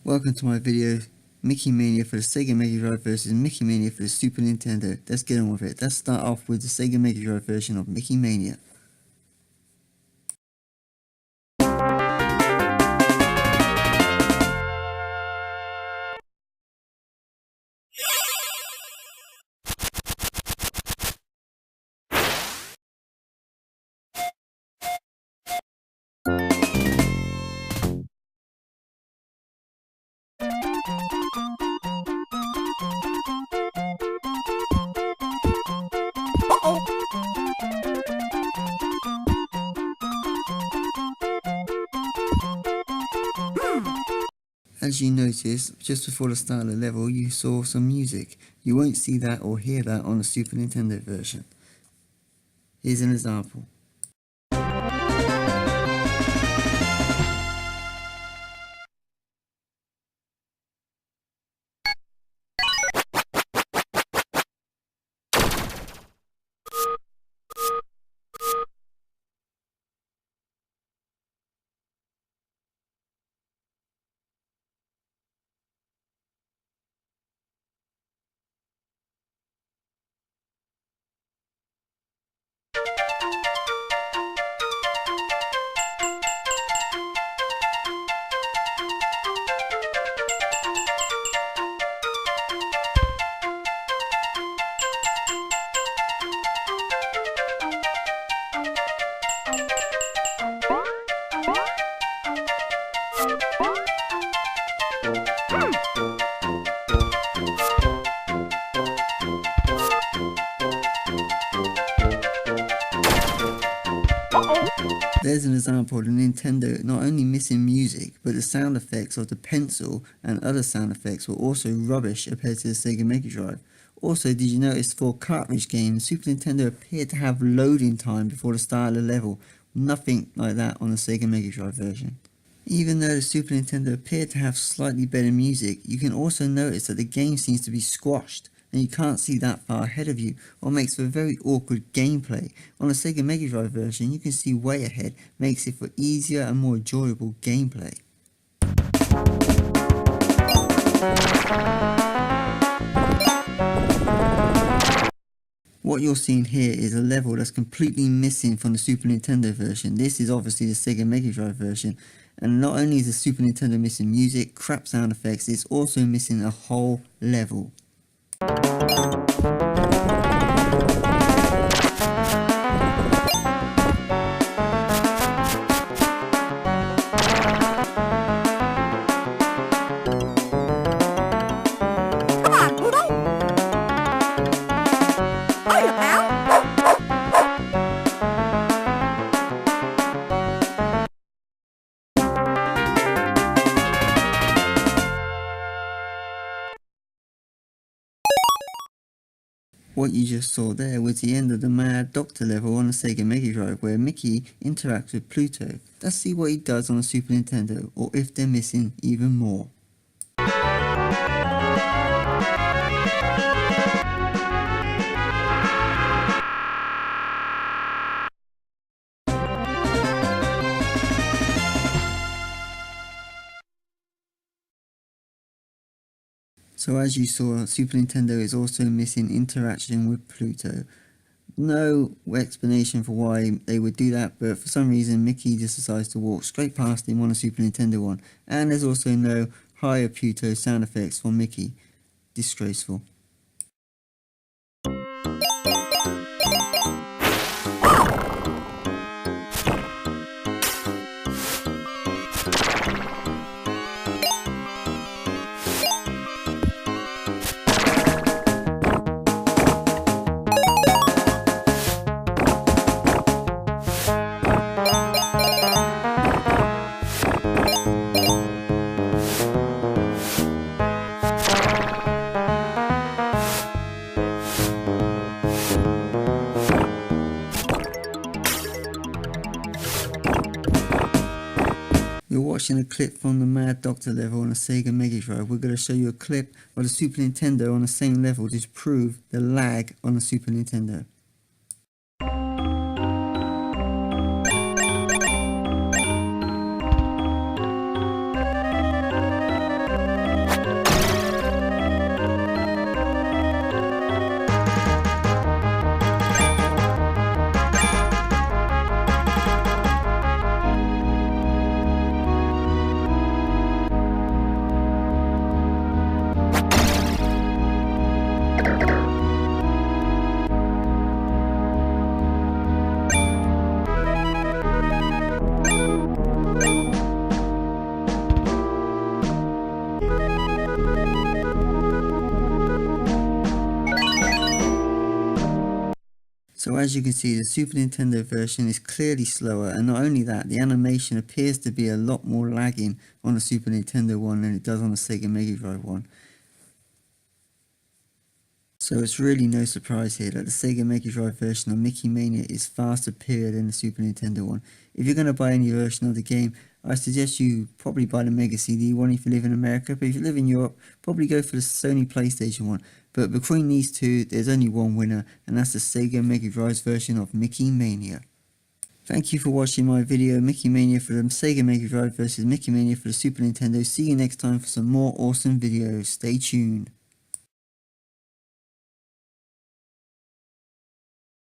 Welcome to my video, Mickey Mania for the SEGA Mega Drive versus Mickey Mania for the Super Nintendo. Let's get on with it. Let's start off with the SEGA Mega Drive version of Mickey Mania. As you notice, just before the start of the level you saw some music. You won't see that or hear that on the Super Nintendo version. Here's an example. There's an example of the Nintendo not only missing music, but the sound effects of the pencil and other sound effects were also rubbish compared to the SEGA Mega Drive. Also, did you notice for cartridge games, Super Nintendo appeared to have loading time before the start of the level? Nothing like that on the SEGA Mega Drive version. Even though the Super Nintendo appeared to have slightly better music, you can also notice that the game seems to be squashed, and you can't see that far ahead of you, what makes for very awkward gameplay. On the SEGA Mega Drive version, you can see way ahead, makes it for easier and more enjoyable gameplay. What you're seeing here is a level that's completely missing from the Super Nintendo version. This is obviously the SEGA Mega Drive version, and not only is the Super Nintendo missing music, crap sound effects, it's also missing a whole level. What you just saw there was the end of the Mad Doctor level on the SEGA Mega Drive, where Mickey interacts with Pluto. Let's see what he does on the Super Nintendo, or if they're missing even more. So as you saw, Super Nintendo is also missing interaction with Pluto. No explanation for why they would do that, but for some reason Mickey just decides to walk straight past him on the Super Nintendo one. And there's also no higher Pluto sound effects for Mickey. Disgraceful. You're watching a clip from the Mad Doctor level on the SEGA Mega Drive. We're going to show you a clip of the Super Nintendo on the same level to prove the lag on the Super Nintendo. So as you can see, the Super Nintendo version is clearly slower, and not only that, the animation appears to be a lot more lagging on the Super Nintendo one than it does on the Sega Mega Drive one. So it's really no surprise here that the Sega Mega Drive version of Mickey Mania is far superior than the Super Nintendo one. If you're going to buy any version of the game, I suggest you probably buy the Mega CD one if you live in America, but if you live in Europe, probably go for the Sony PlayStation one. But between these two, there's only one winner, and that's the Sega Mega Drive's version of Mickey Mania. Thank you for watching my video, Mickey Mania for the Sega Mega Drive versus Mickey Mania for the Super Nintendo. See you next time for some more awesome videos. Stay tuned.